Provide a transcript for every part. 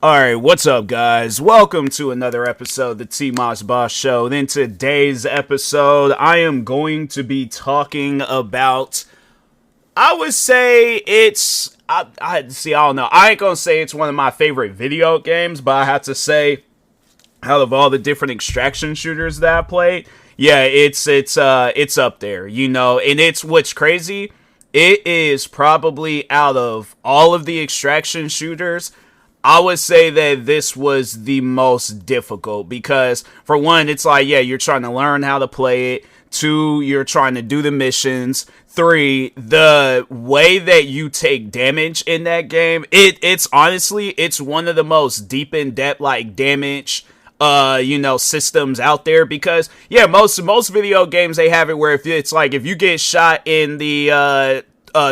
Alright, what's up, guys? Welcome to another episode of the TMossBoss Show. In today's episode, I am going to be talking about, I would say it's, I don't know. I ain't gonna say it's one of my favorite video games, but I have to say, out of all the different extraction shooters that I played, yeah, it's up there, and it's what's crazy. It is probably out of all of the extraction shooters, I would say that this was the most difficult because, for one, it's like, yeah, you're trying to learn how to play it. Two, you're trying to do the missions. Three, the way that you take damage in that game, it's honestly, it's one of the most deep in depth, like, damage systems out there, because yeah, most video games, they have it where if it's like, if you get shot in the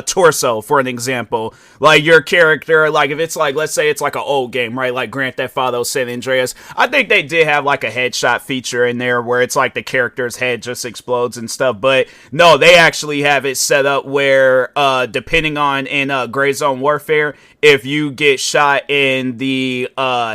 torso, for an example, like your character, like if it's like, let's say it's like an old game, right, like Grand Theft Auto San Andreas, I think they did have like a headshot feature in there where it's like the character's head just explodes and stuff, but no, they actually have it set up where depending on in Gray Zone Warfare, if you get shot in the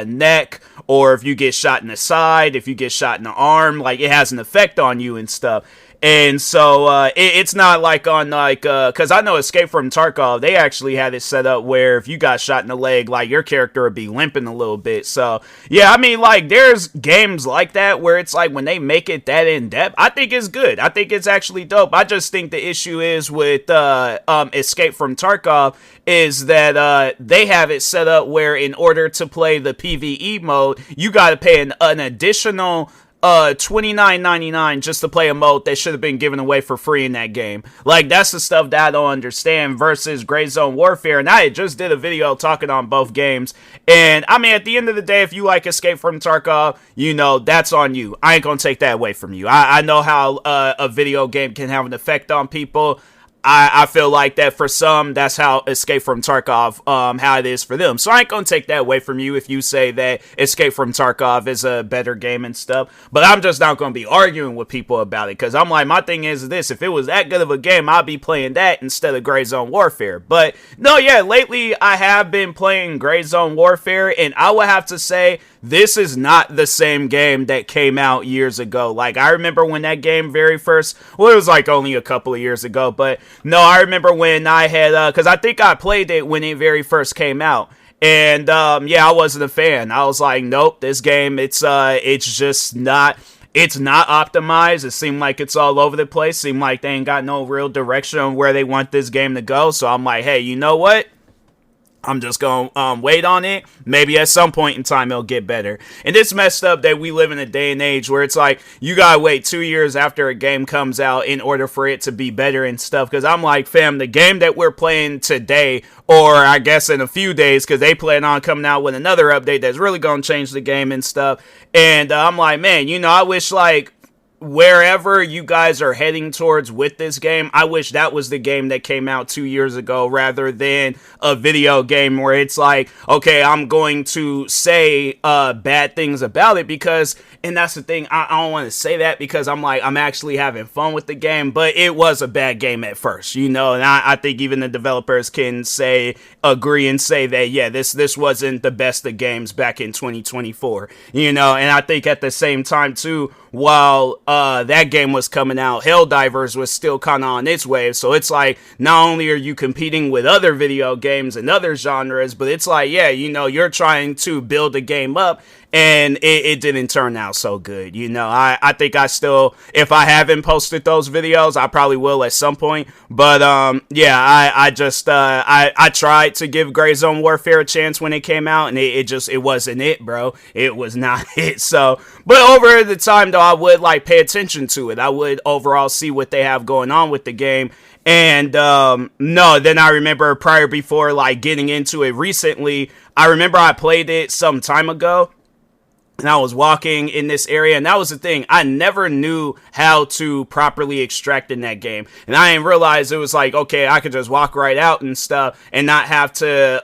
neck, or if you get shot in the side, if you get shot in the arm, like it has an effect on you and stuff. And so it's not like on like because I know Escape from Tarkov, they actually had it set up where if you got shot in the leg, like your character would be limping a little bit. So yeah, I mean, like there's games like that where it's like when they make it that in depth, I think it's good. I think it's actually dope. I just think the issue is with Escape from Tarkov is that they have it set up where in order to play the PvE mode, you got to pay an additional $29.99 just to play a mode that should have been given away for free in that game. Like, that's the stuff that I don't understand versus Gray Zone Warfare. And I just did a video talking on both games. And I mean, at the end of the day, if you like Escape from Tarkov, that's on you. I ain't gonna take that away from you. I know how a video game can have an effect on people. I feel like that for some, that's how Escape from Tarkov, how it is for them. So I ain't gonna take that away from you if you say that Escape from Tarkov is a better game and stuff. But I'm just not gonna be arguing with people about it, because I'm like, my thing is this, if it was that good of a game, I'd be playing that instead of Gray Zone Warfare. But no, yeah, lately I have been playing Gray Zone Warfare, and I would have to say, this is not the same game that came out years ago. Like, I remember when that game very first, well, it was like only a couple of years ago, but no, I remember when I had, because I think I played it when it very first came out, and yeah, I wasn't a fan. I was like, nope, this game, it's just not, it's not optimized. It seemed like it's all over the place. Seemed like they ain't got no real direction on where they want this game to go. So I'm like, hey, you know what? I'm just going to wait on it. Maybe at some point in time it'll get better. And it's messed up that we live in a day and age where it's like you got to wait 2 years after a game comes out in order for it to be better and stuff. Because I'm like, fam, the game that we're playing today, or I guess in a few days, because they plan on coming out with another update that's really going to change the game and stuff. And I'm like, man, I wish like wherever you guys are heading towards with this game, I wish that was the game that came out 2 years ago rather than a video game where it's like, okay, I'm going to say bad things about it because, and that's the thing, I don't want to say that because I'm like, I'm actually having fun with the game, but it was a bad game at first, and I think even the developers can agree and say that, yeah, this wasn't the best of games back in 2024, and I think at the same time too, while that game was coming out, Helldivers was still kind of on its wave. So it's like, not only are you competing with other video games and other genres, but it's like, yeah, you're trying to build a game up, and it didn't turn out so good. I think I still, if I haven't posted those videos, I probably will at some point. But yeah, I tried to give Gray Zone Warfare a chance when it came out, and it wasn't it, bro. It was not it. So, but over the time though, I would like pay attention to it. I would overall see what they have going on with the game. And no, then I remember before like getting into it recently, I remember I played it some time ago. and I was walking in this area, and that was the thing. I never knew how to properly extract in that game, and I didn't realize it was like, okay, I could just walk right out and stuff, and not have to,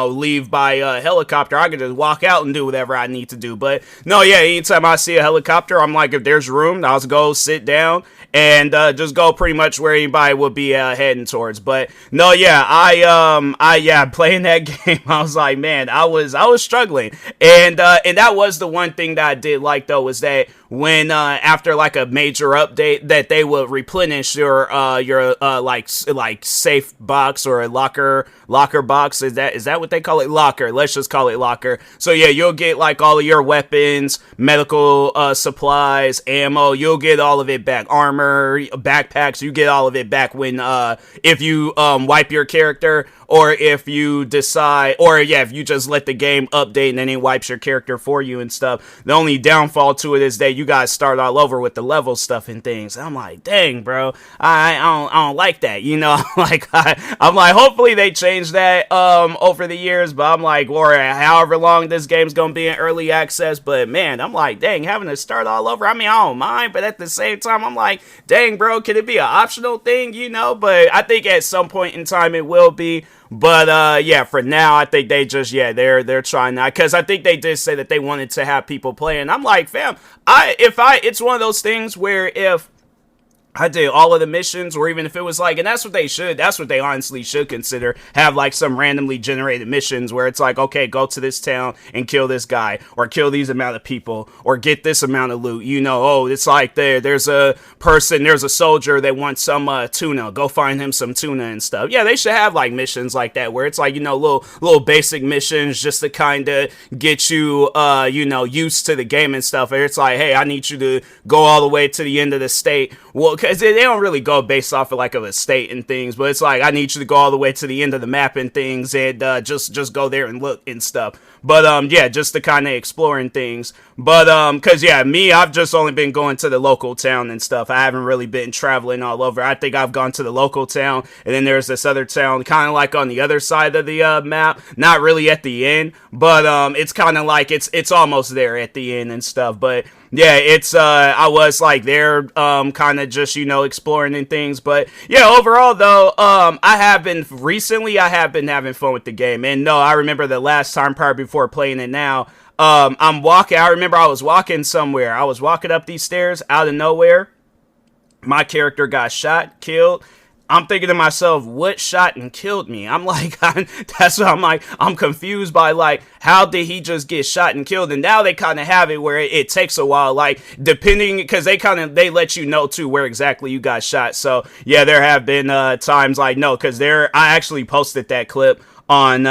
leave by helicopter. I could just walk out and do whatever I need to do. But no, yeah, anytime I see a helicopter, I'm like, if there's room, I'll just go sit down and just go pretty much where anybody would be heading towards. But no, yeah, playing that game, I was like, man, I was struggling, and that was the one thing that I did like, though, was that when after like a major update, that they would replenish your like safe box or a locker box. Is that what they call it? Locker. Let's just call it locker. So yeah, you'll get like all of your weapons, medical supplies, ammo. You'll get all of it back. Armor, backpacks. You get all of it back when if you wipe your character, or if you decide, or yeah, if you just let the game update and then it wipes your character for you and stuff. The only downfall to it is that you guys start all over with the level stuff and things. I'm like, dang, bro, I don't like that, like I'm like, hopefully they change that over the years, but I'm like, or however long this game's gonna be in early access. But man, I'm like, dang, having to start all over. I mean, I don't mind, but at the same time, I'm like, dang, bro, can it be an optional thing, But I think at some point in time it will be. But yeah, for now, I think they just, they're trying that, because I think they did say that they wanted to have people play, and I'm like, fam, it's one of those things where if I did all of the missions, or even if it was like, and that's what they honestly should consider, have like some randomly generated missions where it's like, okay, go to this town and kill this guy, or kill these amount of people, or get this amount of loot, it's like there's a soldier that wants some tuna, go find him some tuna and stuff. Yeah, they should have like missions like that, where it's like, little basic missions just to kind of get you, used to the game and stuff. And it's like, hey, I need you to go all the way to the end of the state. Well, because they don't really go based off of like a state and things, but it's like, I need you to go all the way to the end of the map and things, and just go there and look and stuff. But yeah, just to kind of exploring things. But because yeah, I've just only been going to the local town and stuff. I haven't really been traveling all over. I think I've gone to the local town, and then there's this other town kind of like on the other side of the map, not really at the end, but it's kind of like it's almost there at the end and stuff. But yeah, it's I was like there kind of just exploring and things. But yeah, overall though, I have been having fun with the game. And no, I remember the last time prior before playing it now, I remember I was walking somewhere. I was walking up these stairs out of nowhere. My character got shot, killed. I'm thinking to myself, what shot and killed me? I'm like, that's what I'm like. I'm confused by like, how did he just get shot and killed? And now they kind of have it where it takes a while, like depending, because they let you know too where exactly you got shot. So yeah, there have been times like, no, because I actually posted that clip on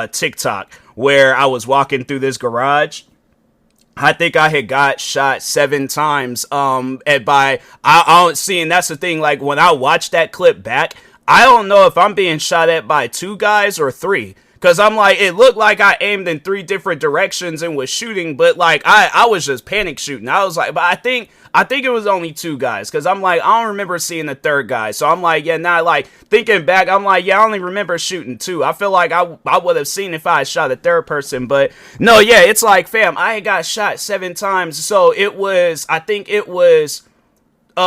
TikTok where I was walking through this garage. I think I had got shot 7 times. I don't see, and that's the thing. Like when I watch that clip back, I don't know if I'm being shot at by 2 guys or 3. Cause I'm like, it looked like I aimed in 3 different directions and was shooting, but like I was just panic shooting. I was like, but I think it was only 2 guys, cause I'm like, I don't remember seeing the 3rd guy. So I'm like, yeah, now like thinking back, I'm like, yeah, I only remember shooting 2. I feel like I would have seen if I had shot a 3rd person, but no, yeah, it's like, fam, I got shot 7 times. So I think it was 2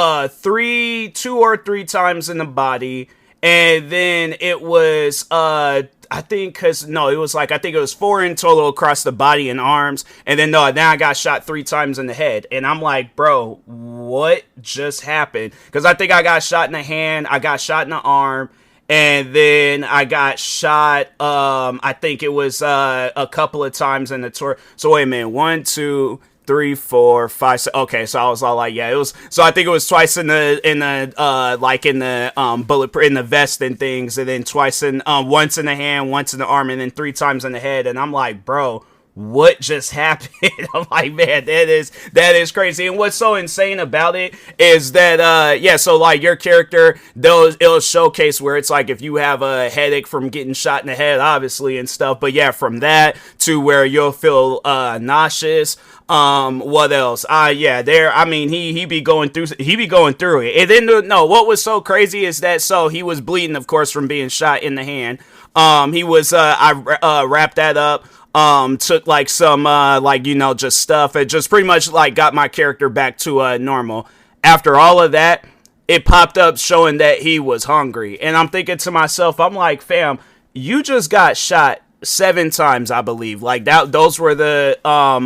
or 3 times in the body. And then it was, I think it was 4 in total across the body and arms. And then, then I got shot 3 times in the head. And I'm like, bro, what just happened? Because I think I got shot in the hand, I got shot in the arm, and then I got shot, I think it was a couple of times in the torso. So wait a minute, 1, 2, 3, 4, 5, 6. Okay, so I was all like, yeah, it was. So I think it was twice in the bulletproof, in the vest and things, and then twice once in the hand, once in the arm, and then 3 times in the head. And I'm like, bro, what just happened? I'm like, man, that is crazy. And what's so insane about it is that so like your character, it'll showcase where it's like if you have a headache from getting shot in the head, obviously, and stuff. But yeah, from that to where you'll feel nauseous. What else? He be going through it. And then what was so crazy is that he was bleeding, of course, from being shot in the hand. I wrapped that up. took like some like, you know, just stuff. It just pretty much like got my character back to normal. After all of that, it popped up showing that he was hungry, and I'm thinking to myself, I'm like, fam, you just got shot 7 times, I believe. Like that, those were the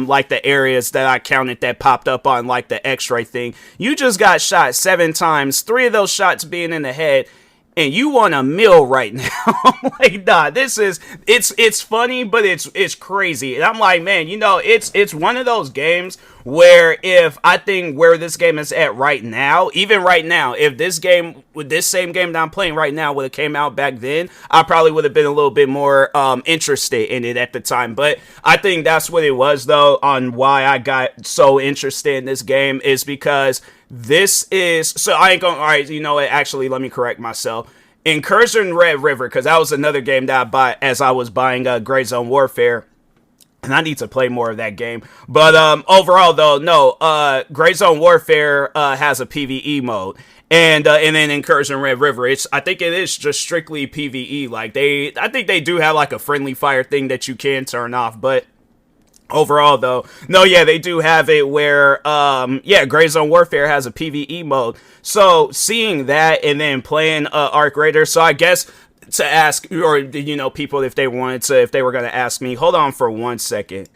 like the areas that I counted that popped up on like the X-ray thing. You just got shot 7 times, 3 of those shots being in the head, and you want a meal right now. I'm like, nah, this is, it's funny, but it's crazy. And I'm like, man, you know, it's one of those games where if I think where this game is at right now, even right now, if this game, with this same game that I'm playing right now would have came out back then, I probably would have been a little bit more interested in it at the time. But I think that's what it was, though, on why I got so interested in this game, is because this is, so I ain't gonna, all right, you know what, actually, let me correct myself. Incursion Red River, because that was another game that I bought as I was buying Gray Zone Warfare, and I need to play more of that game. But overall, though, no, Gray Zone Warfare has a PvE mode, and then Incursion Red River, I think it is just strictly PvE. Like I think they do have like a friendly fire thing that you can turn off, but overall, though, no, yeah, they do have it where, yeah, Gray Zone Warfare has a PvE mode. So seeing that and then playing Arc Raider, so I guess to ask, or, you know, people, if they wanted to, if they were going to ask me, hold on for 1 second.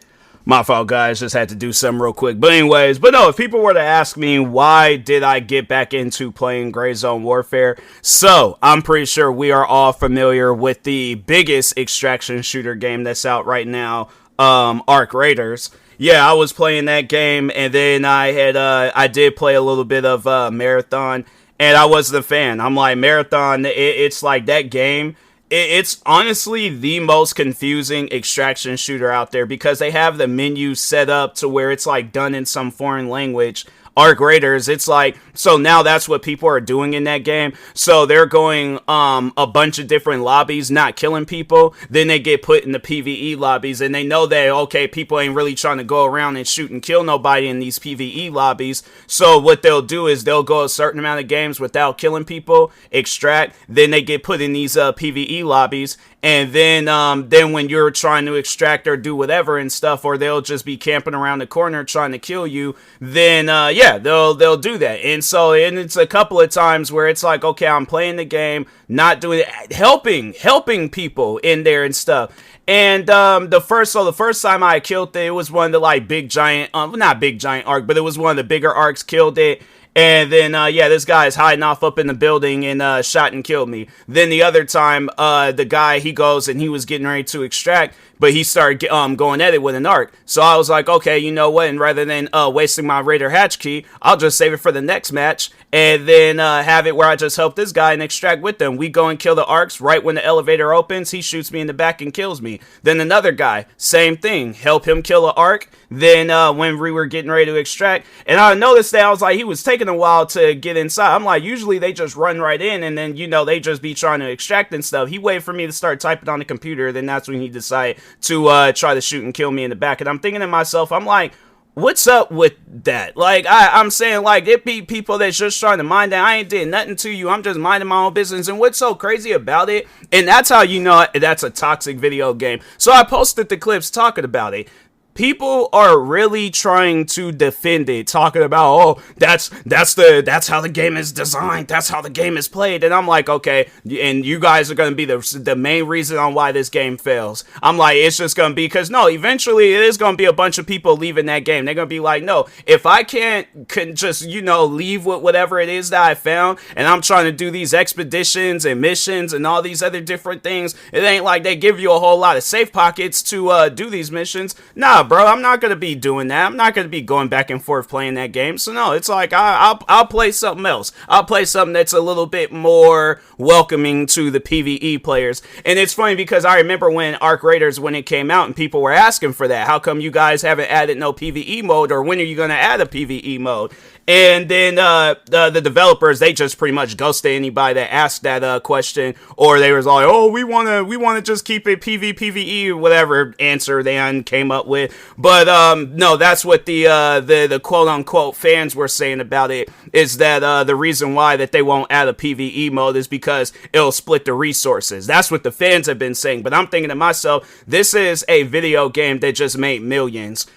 My fault, guys, just had to do something real quick. But anyways, but no, if people were to ask me, why did I get back into playing Gray Zone Warfare? So, I'm pretty sure we are all familiar with the biggest extraction shooter game that's out right now, Arc Raiders. Yeah, I was playing that game, and then I did play a little bit of Marathon, and I was the fan. I'm like, Marathon, it's like that game. It's honestly the most confusing extraction shooter out there, because they have the menu set up to where it's like done in some foreign language. Arc Raiders, it's like, so now that's what people are doing in that game. So they're going a bunch of different lobbies, not killing people. Then they get put in the PvE lobbies, and they know that, okay, people ain't really trying to go around and shoot and kill nobody in these PvE lobbies. So what they'll do is they'll go a certain amount of games without killing people, extract, then they get put in these PvE lobbies. And then when you're trying to extract or do whatever and stuff, or they'll just be camping around the corner trying to kill you, then yeah, they'll do that. And so, and it's a couple of times where it's like, okay, I'm playing the game, not doing it, helping people in there and stuff. And the first time I killed it was one of the like big giant, not big giant arc, but it was one of the bigger arcs, killed it. And then, yeah, this guy is hiding off up in the building and shot and killed me. Then the other time, the guy, he goes and he was getting ready to extract, but he started going at it with an arc. So I was like, okay, you know what? And rather than wasting my Raider hatch key, I'll just save it for the next match. And then have it where I just help this guy and extract with them. We go and kill the arcs. Right when the elevator opens, he shoots me in the back and kills me. Then another guy, same thing. Help him kill an arc. Then when we were getting ready to extract, and I noticed that I was like, he was taking a while to get inside. I'm like, usually they just run right in, and then, you know, they just be trying to extract and stuff. He waited for me to start typing on the computer. Then that's when he decided to try to shoot and kill me in the back. And I'm thinking to myself, I'm like, what's up with that? Like, I'm saying, like, it be people that's just trying to mind that I ain't did nothing to you. I'm just minding my own business. And what's so crazy about it, and that's how you know that's a toxic video game. So I posted the clips talking about it. People are really trying to defend it, talking about, oh, that's how the game is designed, that's how the game is played. And I'm like, okay, and you guys are going to be the main reason on why this game fails. I'm like, it's just going to be because, no, eventually it is going to be a bunch of people leaving that game. They're going to be like, no, if I can't just, you know, leave with whatever it is that I found, and I'm trying to do these expeditions and missions and all these other different things, it ain't like they give you a whole lot of safe pockets to do these missions. Nah, bro, I'm not gonna be doing that. I'm not gonna be going back and forth playing that game. So no, it's like I'll play something else. I'll play something that's a little bit more welcoming to the PvE players. And it's funny because I remember when Arc Raiders, when it came out, and people were asking for that. How come you guys haven't added no PvE mode, or when are you gonna add a PvE mode? And then the developers, they just pretty much ghosted anybody that asked that question, or they was like, oh, we wanna just keep it PvE, whatever answer they came up with. But no, that's what the quote unquote fans were saying about it, is that the reason why that they won't add a PvE mode is because it'll split the resources. That's what the fans have been saying. But I'm thinking to myself, this is a video game that just made millions.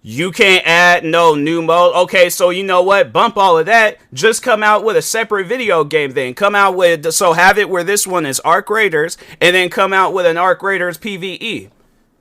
You can't add no new mode. Okay, so you know what? Bump all of that. Just come out with a separate video game then. Come out with, so have it where this one is Arc Raiders, and then come out with an Arc Raiders PvE.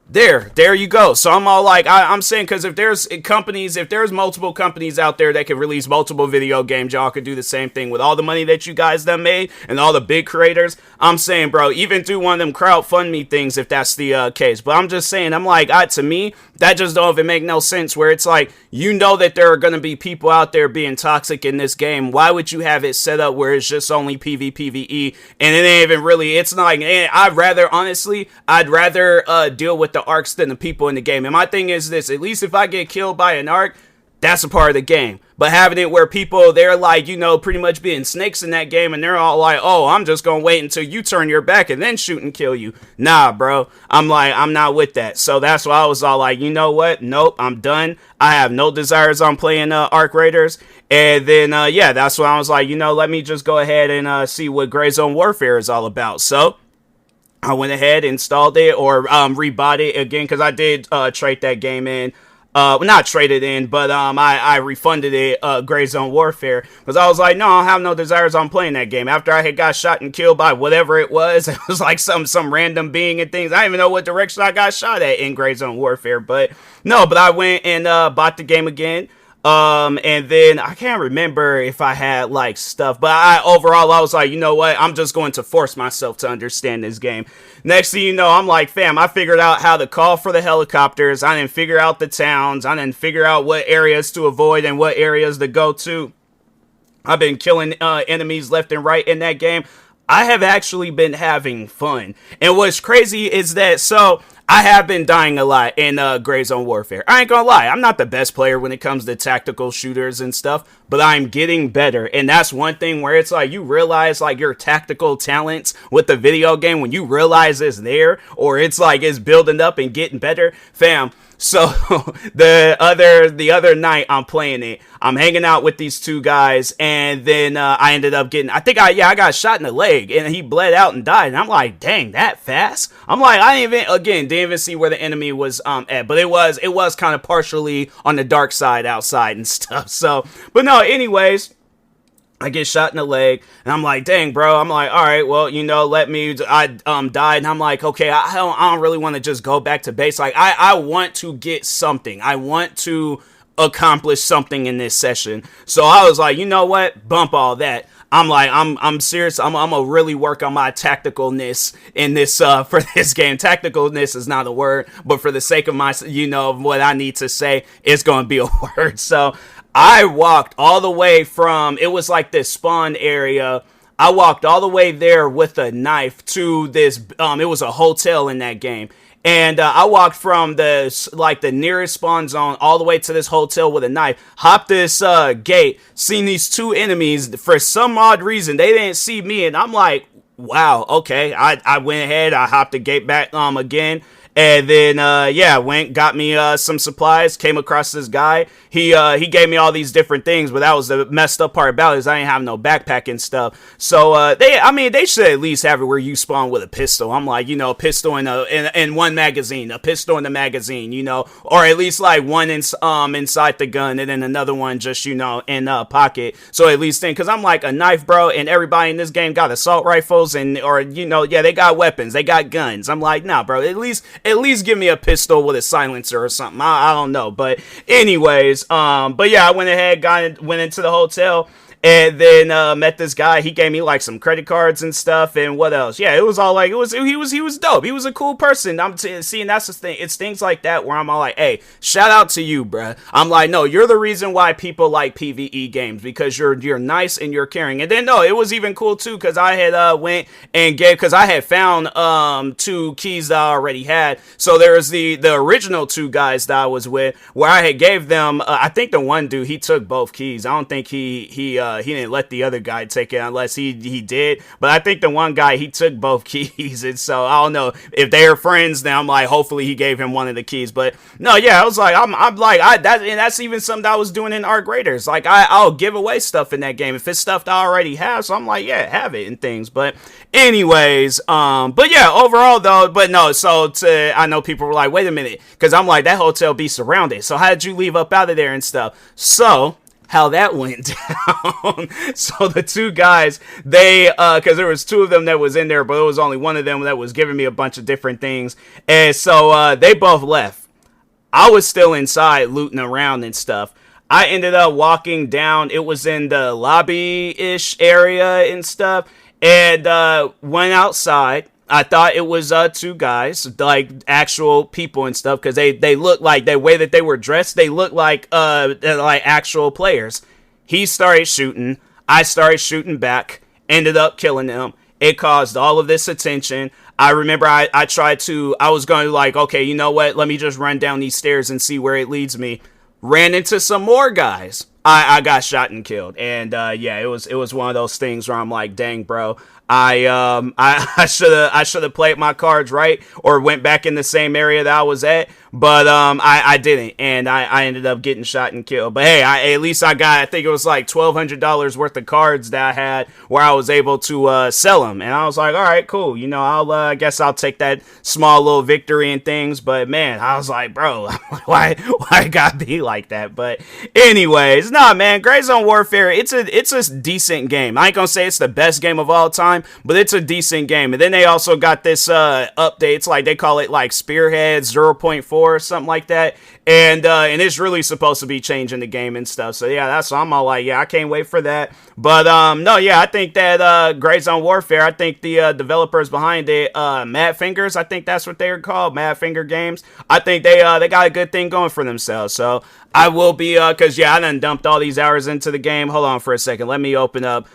There you go. So I'm all like, I'm saying, because if there's multiple companies out there that can release multiple video games, y'all could do the same thing with all the money that you guys done made and all the big creators. I'm saying, bro, even do one of them crowdfund things if that's the case. But I'm just saying, I'm like, to me, that just don't even make no sense, where it's like, you know that there are going to be people out there being toxic in this game. Why would you have it set up where it's just only PvE, and it ain't even really, it's not like, I'd rather deal with the arcs than the people in the game. And my thing is this, at least if I get killed by an arc, that's a part of the game. But having it where people, they're like, you know, pretty much being snakes in that game, and they're all like, oh, I'm just gonna wait until you turn your back and then shoot and kill you. Nah, bro. I'm like, I'm not with that. So that's why I was all like, you know what? Nope, I'm done. I have no desires on playing Arc Raiders. And then, yeah, that's why I was like, you know, let me just go ahead and see what Gray Zone Warfare is all about. So I went ahead, installed it, or rebought it again, because I did trade that game in. Not traded in, but I refunded it, Gray Zone Warfare, because I was like, no, I have no desires on playing that game. After I had got shot and killed by whatever it was like some random being and things. I don't even know what direction I got shot at in Gray Zone Warfare, but I went and bought the game again. And then I can't remember if I had like stuff, but overall I was like, you know what? I'm just going to force myself to understand this game. Next thing you know, I'm like, fam, I figured out how to call for the helicopters. I didn't figure out the towns. I didn't figure out what areas to avoid and what areas to go to. I've been killing enemies left and right in that game. I have actually been having fun. And what's crazy is that, so I have been dying a lot in Gray Zone Warfare. I ain't gonna lie, I'm not the best player when it comes to tactical shooters and stuff, but I'm getting better. And that's one thing where it's like, you realize like your tactical talents with the video game, when you realize it's there, or it's like it's building up and getting better, fam. So the other night I'm playing it, I'm hanging out with these two guys, and then I ended up getting, I got shot in the leg, and he bled out and died. And I'm like, dang, that fast? I'm like, I didn't even see where the enemy was at, but it was kind of partially on the dark side outside and stuff. So, but no, anyways, I get shot in the leg, and I'm like, dang, bro. I'm like, all right, well, you know, I died, and I'm like, okay, I don't really want to just go back to base. Like, I want to get something. I want to accomplish something in this session. So I was like, you know what? Bump all that. I'm like, I'm serious. I'm gonna really work on my tacticalness in this, for this game. Tacticalness is not a word, but for the sake of my, you know, what I need to say, it's gonna be a word. So I walked all the way from, it was like this spawn area. I walked all the way there with a knife to this, it was a hotel in that game. And I walked from the nearest spawn zone all the way to this hotel with a knife, hopped this gate, seen these two enemies. For some odd reason, they didn't see me, and I'm like, wow, okay. I went ahead, I hopped the gate back again. And then, got me some supplies, came across this guy. He gave me all these different things, but that was the messed up part about it, is I ain't have no backpack and stuff. So, they should at least have it where you spawn with a pistol. I'm like, you know, a pistol in one magazine, a pistol in the magazine, you know, or at least like one inside the gun, and then another one just, you know, in a pocket. So at least then, cause I'm like, a knife, bro, and everybody in this game got assault rifles they got weapons, they got guns. I'm like, nah, bro, at least give me a pistol with a silencer or something. I don't know. But anyways, I went ahead, went into the hotel, and then met this guy. He gave me like some credit cards and stuff, and what else? Yeah, it was all like, he was dope. He was a cool person. Seeing that's the thing. It's things like that where I'm all like, hey, shout out to you, bruh. I'm like, no, you're the reason why people like PvE games, because you're nice and you're caring. And then no, it was even cool too, because I had went and because I had found 2 keys that I already had. So there was the original 2 guys that I was with, where I had gave them. I think the one dude, he took both keys. I don't think he didn't let the other guy take it unless he did. But I think the one guy, he took both keys, and so I don't know if they are friends. Then I'm like, hopefully he gave him one of the keys. But no, yeah, I was like, I'm like, that's even something I was doing in Art Graders. Like I'll give away stuff in that game if it's stuff that I already have. So I'm like, yeah, have it and things. But anyways, but yeah, overall though, but no. So I know people were like, wait a minute, because I'm like, that hotel be surrounded. So how did you leave up out of there and stuff? So how that went down. So the two guys, they because there was two of them that was in there, but it was only one of them that was giving me a bunch of different things, and so they both left. I was still inside looting around and stuff. I ended up walking down. It was in the lobby-ish area and stuff, and went outside. I thought it was two guys, like actual people and stuff, because they looked like, the way that they were dressed, they looked like actual players. He started shooting. I started shooting back. Ended up killing them. It caused all of this attention. I remember I was going to like, okay, you know what? Let me just run down these stairs and see where it leads me. Ran into some more guys. I got shot and killed. And yeah, it was one of those things where I'm like, dang, bro. I should have played my cards right or went back in the same area that I was at, but I didn't, and I ended up getting shot and killed. But hey, at least I think it was like $1,200 worth of cards that I had where I was able to sell them, and I was like, all right, cool. You know, I guess I'll take that small little victory and things. But man, I was like, bro, why it gotta be like that? But anyways, nah, man, Gray Zone Warfare, it's a decent game. I ain't gonna say it's the best game of all time, but it's a decent game. And then they also got this update. It's like they call it like Spearhead 0.4 or something like that, and it's really supposed to be changing the game and stuff. So yeah, that's why I'm all like, yeah, I can't wait for that. But no, yeah, I think that Gray Zone Warfare, I think the developers behind it, Mad Fingers, I think that's what they were called, Mad Finger Games. I think they got a good thing going for themselves. So I will be because yeah, I done dumped all these hours into the game. Hold on for a second, let me open up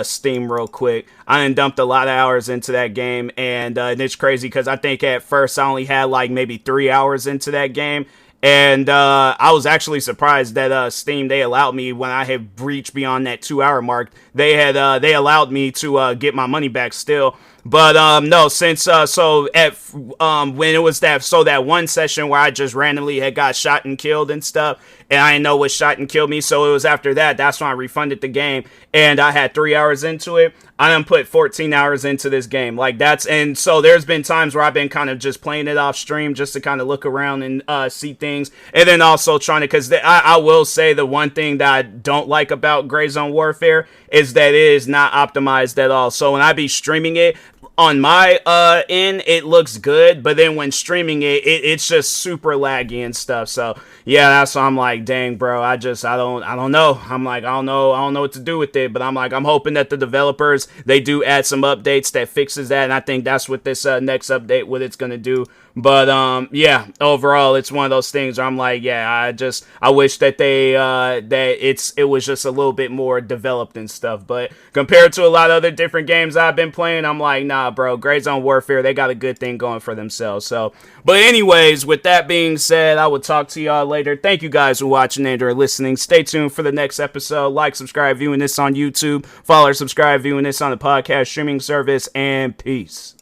Steam real quick. I done dumped a lot of hours into that game, and it's crazy because I think at first I only had like maybe 3 hours into that game, and I was actually surprised that Steam, they allowed me, when I had reached beyond that 2 hour mark, they allowed me to get my money back still. But no, since so at when it was that one session where I just randomly had got shot and killed and stuff, and I didn't know what shot and killed me, so it was after that's when I refunded the game, and I had 3 hours into it. I done put 14 hours into this game. And so there's been times where I've been kind of just playing it off stream just to kind of look around and see things, and then also trying to, because I will say the one thing that I don't like about Gray Zone Warfare is that it is not optimized at all. So when I be streaming it, on my end, it looks good, but then when streaming it's just super laggy and stuff. So yeah, that's why I'm like, dang, bro, I don't know. I'm like, I don't know what to do with it. But I'm like, I'm hoping that the developers, they do add some updates that fixes that, and I think that's what this next update, what it's gonna do. But yeah, overall, it's one of those things where I'm like, yeah, I wish that it was just a little bit more developed and stuff. But compared to a lot of other different games I've been playing, I'm like, nah, bro, Gray Zone Warfare, they got a good thing going for themselves. So, but anyways, with that being said, I will talk to y'all later. Thank you guys for watching and or listening. Stay tuned for the next episode. Like, subscribe, viewing this on YouTube. Follow or subscribe, viewing this on the podcast streaming service. And peace.